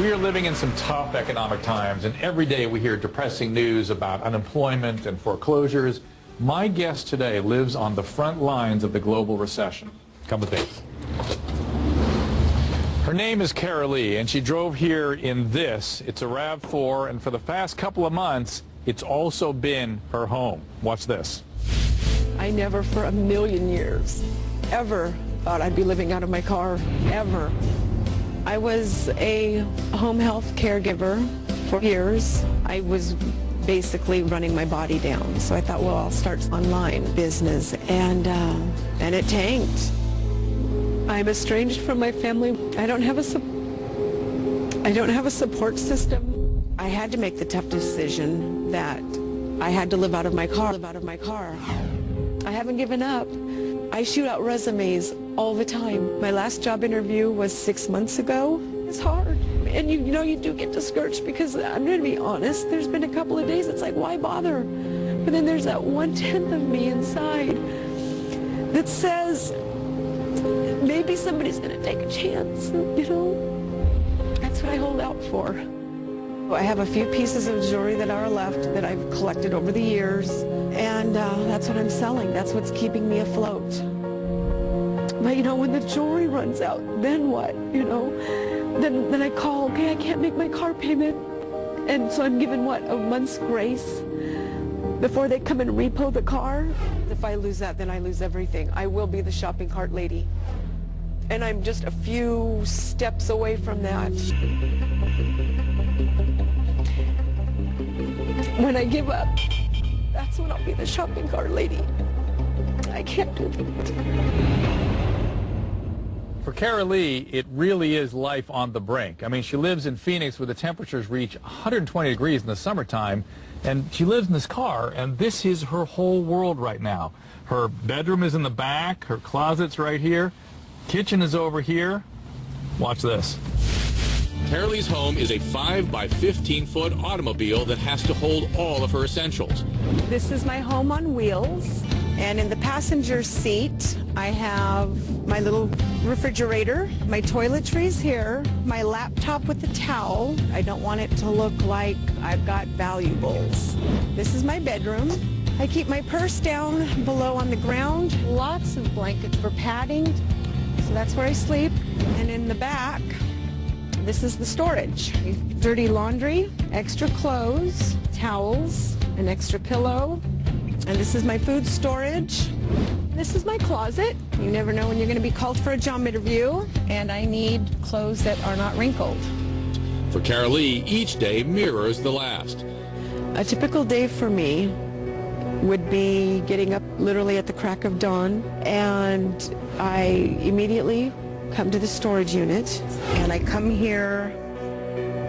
We are living in some tough economic times, and every day we hear depressing news about unemployment and foreclosures. My guest today lives on the front lines of the global recession. Come with me. Her name is Carolee, and she drove here in this. It's a RAV4, and for the past couple of months, it's also been her home. Watch this. I never for a million years ever thought I'd be living out of my car, ever. I was a home health caregiver for years. I was basically running my body down, so I thought, well, I'll start online business, and it tanked. I'm estranged from my family. I don't have a support system. I had to make the tough decision that I had to live out of my car. I haven't given up. I shoot out resumes all the time. My last job interview was 6 months ago. It's hard. And you know you do get discouraged because, I'm going to be honest, there's been a couple of days it's like, why bother? But then there's that 1/10 of me inside that says, maybe somebody's going to take a chance, you know? That's what I hold out for. I have a few pieces of jewelry that are left that I've collected over the years, and that's what I'm selling. That's what's keeping me afloat. But you know, when the jewelry runs out, then what, you know? Then I call, okay, I can't make my car payment. And so I'm given, what, a month's grace before they come and repo the car? If I lose that, then I lose everything. I will be the shopping cart lady. And I'm just a few steps away from that. When I give up, that's when I'll be the shopping cart lady. I can't do that. For Carolee, it really is life on the brink. I mean, she lives in Phoenix where the temperatures reach 120 degrees in the summertime, and she lives in this car, and this is her whole world right now. Her bedroom is in the back, her closet's right here, kitchen is over here. Watch this. Carolee's home is a 5 by 15-foot automobile that has to hold all of her essentials. This is my home on wheels, and in the passenger seat I have my little refrigerator, my toiletries here, my laptop with a towel. I don't want it to look like I've got valuables. This is my bedroom. I keep my purse down below on the ground. Lots of blankets for padding, so that's where I sleep. And in the back, this is the storage. Dirty laundry, extra clothes, towels, an extra pillow. And this is my food storage. This is my closet. You never know when you're going to be called for a job interview. And I need clothes that are not wrinkled. For Carolee, each day mirrors the last. A typical day for me would be getting up literally at the crack of dawn, and I immediately come to the storage unit, and I come here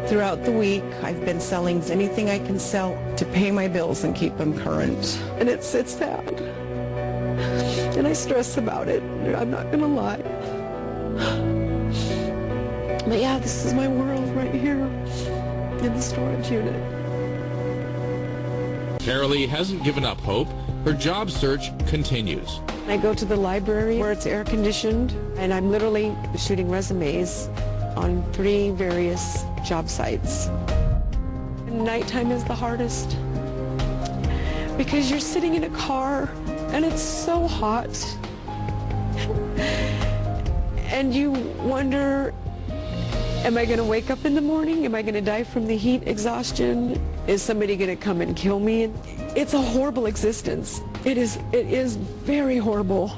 throughout the week. I've been selling anything I can sell to pay my bills and keep them current. And it's sad. And I stress about it. I'm not gonna lie. But yeah, this is my world right here in the storage unit. Carolee hasn't given up hope. Her job search continues. I go to the library where it's air conditioned, and I'm literally shooting resumes on 3 various job sites. Nighttime is the hardest because you're sitting in a car and it's so hot, and you wonder, am I going to wake up in the morning? Am I going to die from the heat exhaustion? Is somebody going to come and kill me? It's a horrible existence. It is very horrible.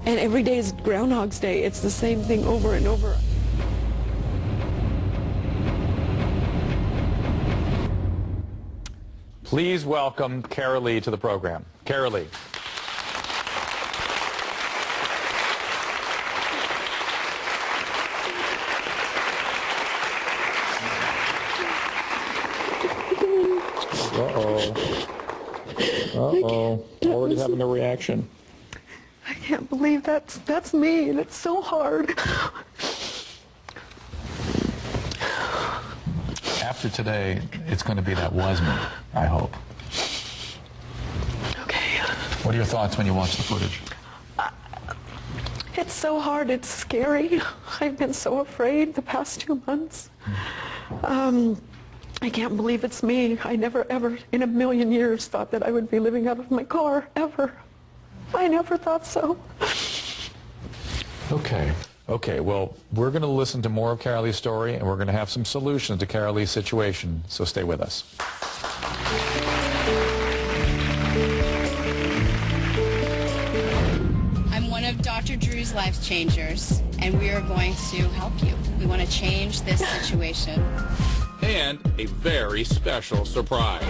And every day is Groundhog's Day. It's the same thing over and over. Please welcome Carolee to the program. Carolee. Uh-oh. Already having a reaction. I can't believe that's me, and it's so hard. After today, it's going to be that was me, I hope. Okay. What are your thoughts when you watch the footage? It's so hard. It's scary. I've been so afraid the past 2 months. I can't believe it's me. I never, ever, in a million years, thought that I would be living out of my car, ever. I never thought so. Okay, well, we're going to listen to more of Carolee's story, and we're going to have some solutions to Carolee's situation, so stay with us. I'm one of Dr. Drew's Lifechangers, and we are going to help you. We want to change this situation. And a very special surprise.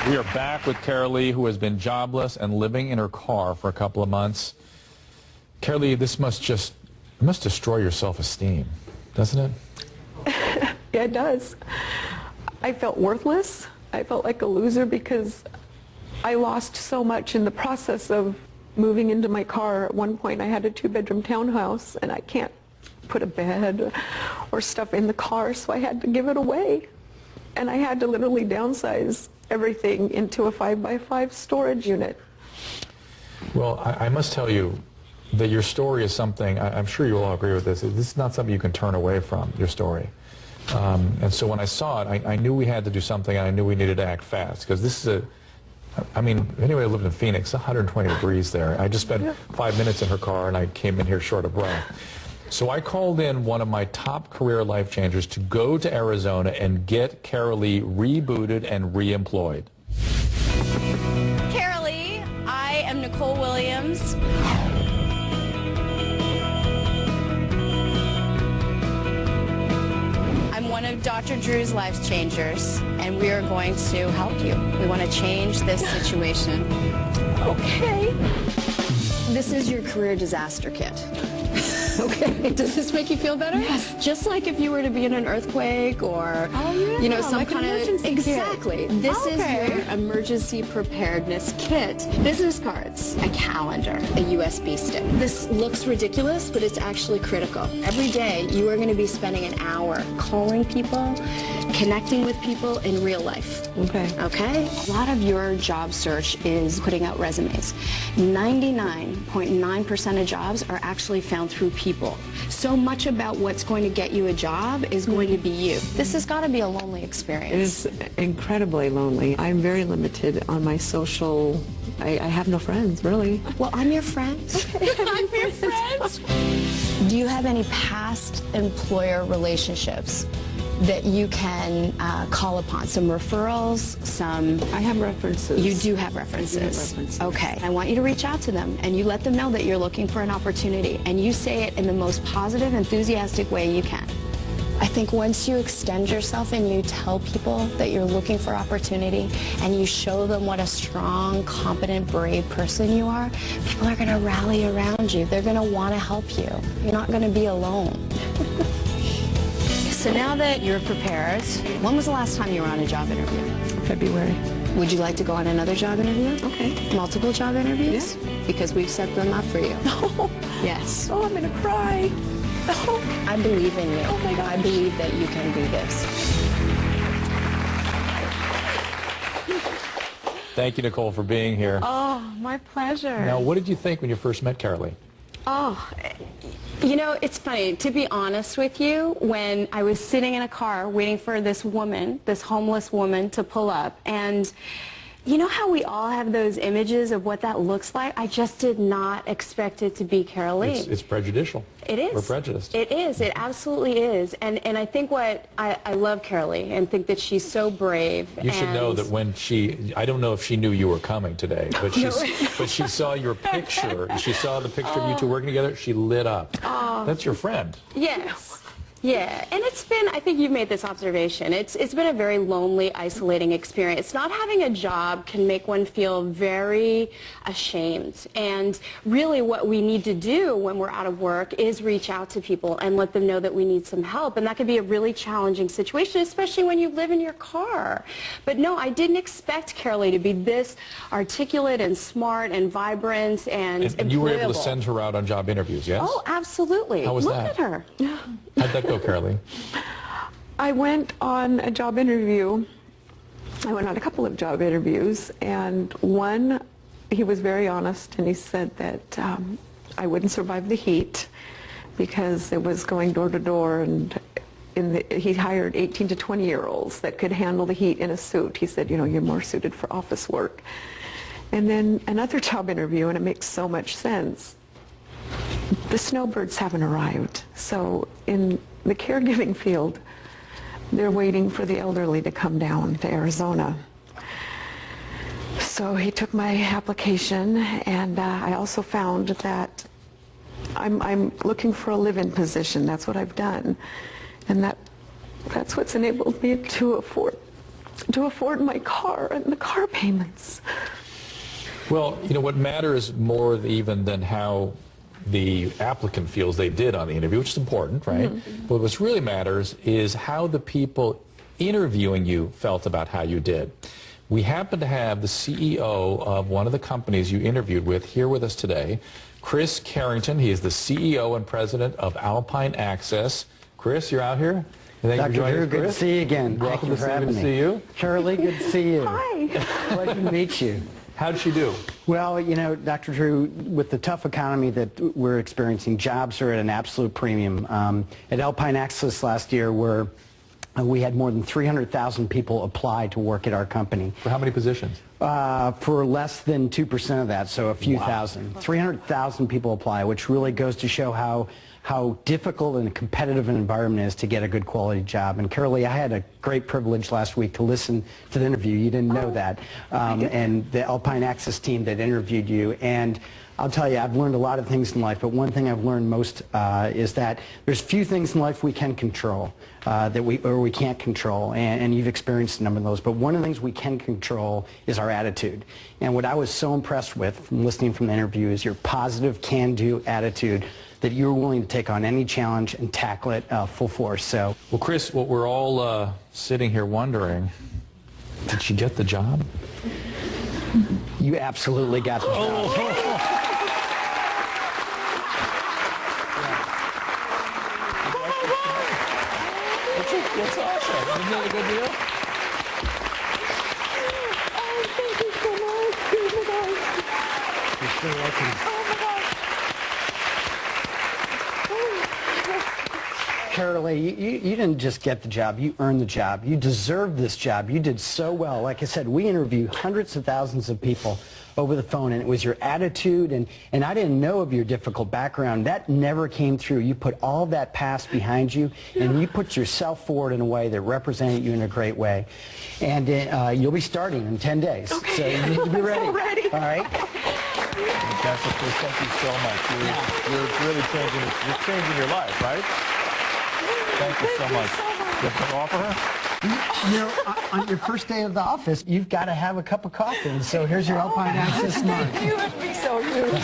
We are back with Carolee, who has been jobless and living in her car for a couple of months. Carolee, this must destroy your self-esteem, doesn't it? Yeah, it does. I felt worthless. I felt like a loser because I lost so much in the process of moving into my car. At one point, I had a 2-bedroom townhouse, and I can't put a bed or stuff in the car, so I had to give it away. And I had to literally downsize everything into a 5x5 storage unit. Well, I must tell you that your story is something, I'm sure you all agree with this, this is not something you can turn away from, your story. And so when I saw it, I knew we had to do something, and I knew we needed to act fast, because this is I mean, if anybody lived in Phoenix, 120 degrees there. I just spent 5 minutes in her car, and I came in here short of breath. So I called in one of my top career life changers to go to Arizona and get Carolee rebooted and reemployed. Carolee, I am Nicole Williams. I'm one of Dr. Drew's Lifechangers, and we are going to help you. We want to change this situation. Okay. This is your career disaster kit. Okay. Does this make you feel better? Yes. Just like if you were to be in an earthquake or, you know, some like an kind of emergency kit. exactly. This Okay. is your emergency preparedness kit. Business cards, a calendar, a USB stick. This looks ridiculous, but it's actually critical. Every day, you are going to be spending an hour calling people, connecting with people in real life. Okay. Okay? A lot of your job search is putting out resumes. 99.9% of jobs are actually found through people. So much about what's going to get you a job is going to be you. This has got to be a lonely experience. It is incredibly lonely. I'm very limited on my social. I have no friends, really. Well, I'm your friend. I'm your friend. Do you have any past employer relationships that you can call upon? Some referrals, some... I have references. You do have references. I do have references. Okay. I want you to reach out to them, and you let them know that you're looking for an opportunity, and you say it in the most positive, enthusiastic way you can. I think once you extend yourself and you tell people that you're looking for opportunity and you show them what a strong, competent, brave person you are, people are going to rally around you. They're going to want to help you. You're not going to be alone. So now that you're prepared, when was the last time you were on a job interview? February. Would you like to go on another job interview? Okay. Multiple job interviews? Yeah. Because we've set them up for you. Yes. Oh, I'm going to cry. Oh. I believe in you. Oh my gosh. I believe that you can do this. Thank you, Nicole, for being here. Oh, my pleasure. Now, what did you think when you first met Carolee? Oh, you know, it's funny, to be honest with you, when I was sitting in a car waiting for this woman, this homeless woman, to pull up, and you know how we all have those images of what that looks like? I just did not expect it to be Carolee. It's prejudicial. It is. We're prejudiced. It is. It absolutely is. And I think what I love Carolee and think that she's so brave. You should know that when I don't know if she knew you were coming today, but she saw your picture. She saw the picture of you two working together. She lit up. That's your friend. Yes. Yeah, and it's been, I think you've made this observation, it's been a very lonely, isolating experience. Not having a job can make one feel very ashamed. And really what we need to do when we're out of work is reach out to people and let them know that we need some help. And that can be a really challenging situation, especially when you live in your car. But no, I didn't expect Carolee to be this articulate and smart and vibrant and employable. And you were able to send her out on job interviews, yes? Oh, absolutely. How was Look that? at her. How'd that go, Carolee? I went on a job interview, I went on a couple of job interviews, and one, he was very honest, and he said that I wouldn't survive the heat because it was going door to door, and he hired 18 to 20-year-olds that could handle the heat in a suit. He said, you know, you're more suited for office work. And then another job interview, and it makes so much sense. The snowbirds haven't arrived. So in the caregiving field, they're waiting for the elderly to come down to Arizona. So he took my application, and I also found that I'm looking for a live-in position. That's what I've done. And that's what's enabled me to afford my car and the car payments. Well, you know, what matters more even than how the applicant feels they did on the interview, which is important, right? Mm-hmm. But what really matters is how the people interviewing you felt about how you did. We happen to have the CEO of one of the companies you interviewed with here with us today, Chris Carrington. He is the CEO and president of Alpine Access. Chris, you're out here? Dr. Drew, good to see you again. Welcome to having me. Good to see you. Carolee, good to see you. Hi. Pleasure to meet you. How did she do? Well, you know, Dr. Drew, with the tough economy that we're experiencing, jobs are at an absolute premium. At Alpine Access last year, we had more than 300,000 people apply to work at our company. For how many positions? For less than 2% of that, so a few thousand. 300,000 people apply, which really goes to show how difficult and competitive an environment is to get a good quality job. And Carolee, I had a great privilege last week to listen to the interview. You didn't know that. And the Alpine Access team that interviewed you. And I'll tell you, I've learned a lot of things in life, but one thing I've learned most is that there's few things in life we can control, that we can't control, and you've experienced a number of those. But one of the things we can control is our attitude. And what I was so impressed with from listening from the interview is your positive, can-do attitude, that you're willing to take on any challenge and tackle it full force. So, well, Chris, what we're all sitting here wondering, did she get the job? You absolutely got the job. That's awesome. Isn't that a good deal? Oh, thank you so much. Oh, my gosh. You're so welcome. Oh, my gosh. Carolee, you didn't just get the job, you earned the job. You deserved this job. You did so well. Like I said, we interview hundreds of thousands of people over the phone, and it was your attitude, and I didn't know of your difficult background. That never came through. You put all that past behind you, and you put yourself forward in a way that represented you in a great way. And you'll be starting in 10 days. Okay. So you need to be ready. I'm so ready. All right? Fantastic, Chris. Thank you so much. You're really changing your life, right? Thank you so much. You have to offer her? You know, on your first day of the office, you've got to have a cup of coffee. And so here's your Alpine Access mug. You would be so used.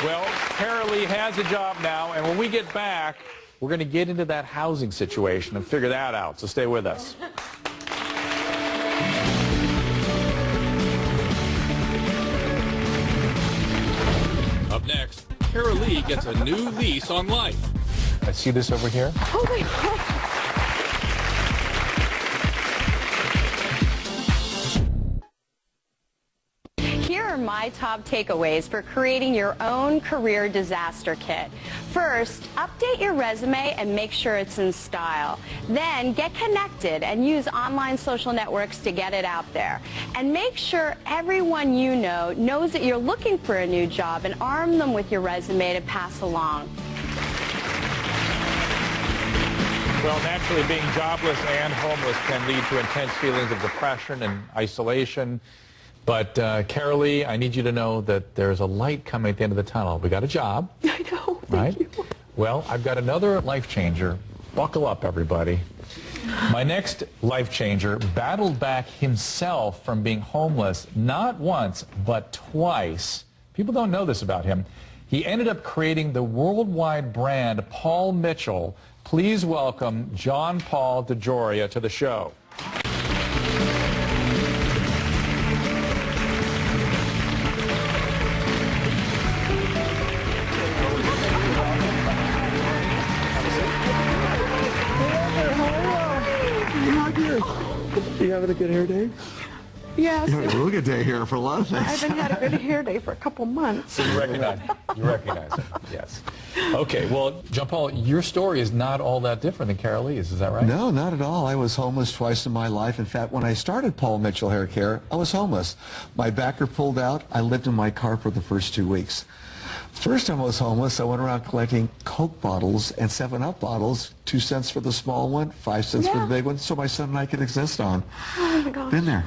Well, Carolee has a job now, and when we get back, we're going to get into that housing situation and figure that out. So stay with us. Up next, Carolee gets a new lease on life. I see this over here. Oh, my God. Here are my top takeaways for creating your own career disaster kit. First, update your resume and make sure it's in style. Then get connected and use online social networks to get it out there. And make sure everyone you know knows that you're looking for a new job, and arm them with your resume to pass along. Well, naturally, being jobless and homeless can lead to intense feelings of depression and isolation. But, Carolee, I need you to know that there's a light coming at the end of the tunnel. We got a job. I know. Thank you. Well, I've got another life changer. Buckle up, everybody. My next life changer battled back himself from being homeless not once, but twice. People don't know this about him. He ended up creating the worldwide brand Paul Mitchell. Please welcome John Paul DeJoria to the show. having a good hair day? Yes. You're having a real good day here for a lot of I things. haven't had a good hair day for a couple months. So you recognize it, yes. Okay, well, John Paul, your story is not all that different than Carolie's, is that right? No, not at all. I was homeless twice in my life. In fact, when I started Paul Mitchell Hair Care, I was homeless. My backer pulled out. I lived in my car for the first 2 weeks. First time I was homeless, I went around collecting Coke bottles and 7-Up bottles, 2 cents for the small one, 5 cents for the big one, so my son and I could exist on. Oh my gosh. Been there.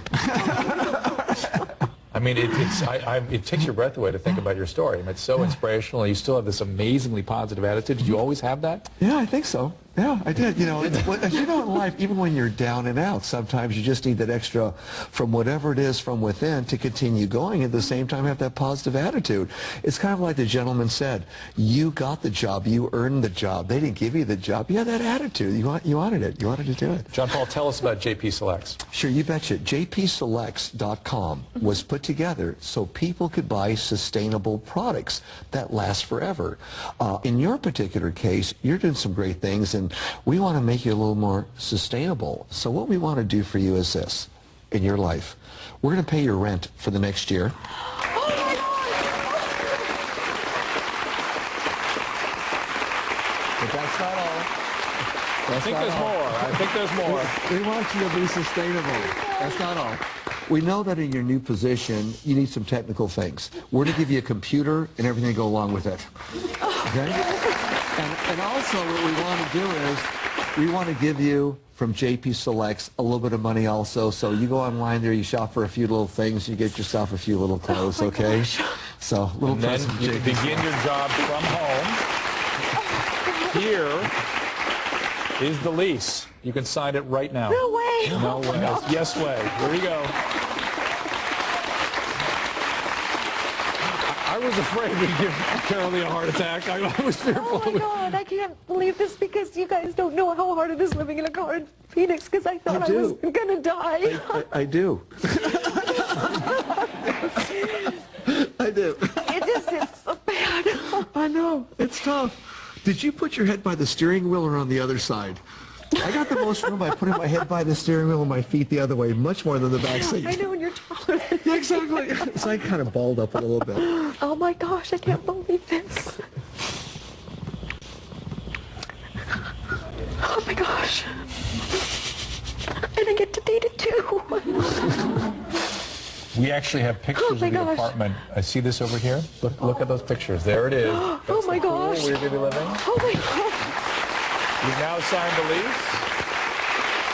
I mean, it takes your breath away to think about your story. I mean, it's so inspirational. You still have this amazingly positive attitude. Did you always have that? Yeah, I think so. Yeah, I did. You know, as you know in life, even when you're down and out, sometimes you just need that extra from whatever it is from within to continue going. At the same time, have that positive attitude. It's kind of like the gentleman said, you got the job, you earned the job. They didn't give you the job. You had that attitude. You wanted it. You wanted to do it. John Paul, tell us about JP Selects. Sure, you betcha. jpselects.com was put together so people could buy sustainable products that last forever. In your particular case, you're doing some great things, and we want to make you a little more sustainable. So what we want to do for you is this, in your life. We're going to pay your rent for the next year. Oh my God! But that's not all. I think there's more. I think there's more. We want you to be sustainable. That's not all. We know that in your new position, you need some technical things. We're going to give you a computer and everything to go along with it. Okay? And also what we want to do is we want to give you, from JP Selects, a little bit of money also. So you go online there, you shop for a few little things, you get yourself a few little clothes, okay? Gosh. So a little And then present from you JP. begin your job from home. Here is the lease. You can sign it right now. No way. No way. Yes way. Here you go. I was afraid we'd give Carolee a heart attack. I was fearful. Oh my God, I can't believe this because you guys don't know how hard it is living in a car in Phoenix because I thought I was going to die. I do. I do. It's so bad. I know. It's tough. Did you put your head by the steering wheel or on the other side? I got the most room by putting my head by the steering wheel and my feet the other way, much more than the back seat. I know, and you're taller than Yeah, exactly. So I kind of balled up a little bit. Oh my gosh, I can't believe this. Oh my gosh. And I get to date it too. We actually have pictures of my the gosh. apartment. I see this over here. Look at those pictures. There it is. Oh my gosh. Where you're going to be living. Oh my God. You've now signed the lease.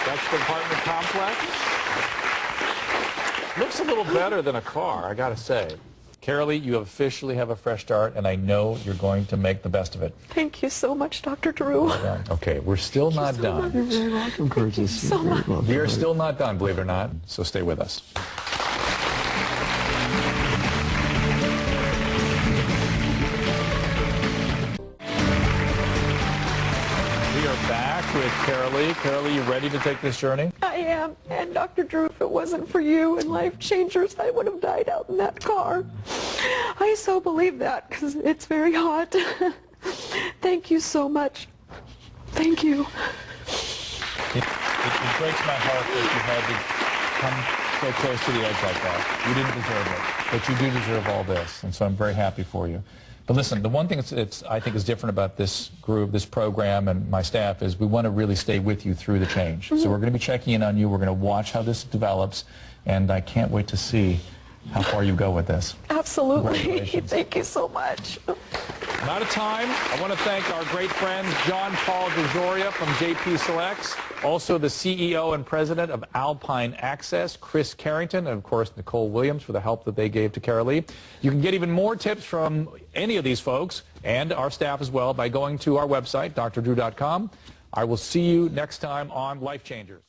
That's the apartment complex. Looks a little better than a car, I got to say. Carolee, you officially have a fresh start, and I know you're going to make the best of it. Thank you so much, Dr. Drew. Okay, we're still not done. You're very welcome, Curtis. so much. We are still not done, believe it or not, so stay with us. We are back with Carolee. Carolee, you ready to take this journey? I am. And Dr. Drew, if it wasn't for you and Lifechangers, I would have died out in that car. I so believe that because it's very hot. Thank you so much. Thank you. It breaks my heart that you had to come so close to the edge like that. You didn't deserve it, but you do deserve all this, and so I'm very happy for you. But listen, the one thing I think is different about this group, this program, and my staff is we want to really stay with you through the change. So we're going to be checking in on you. We're going to watch how this develops, and I can't wait to see how far you go with this. Absolutely. Congratulations. Thank you so much. I'm out of time. I want to thank our great friends John Paul DeJoria from JP Selects, also the CEO and president of Alpine Access, Chris Carrington, and of course Nicole Williams for the help that they gave to Carolee. You can get even more tips from any of these folks and our staff as well by going to our website, drdrew.com. I will see you next time on Lifechangers.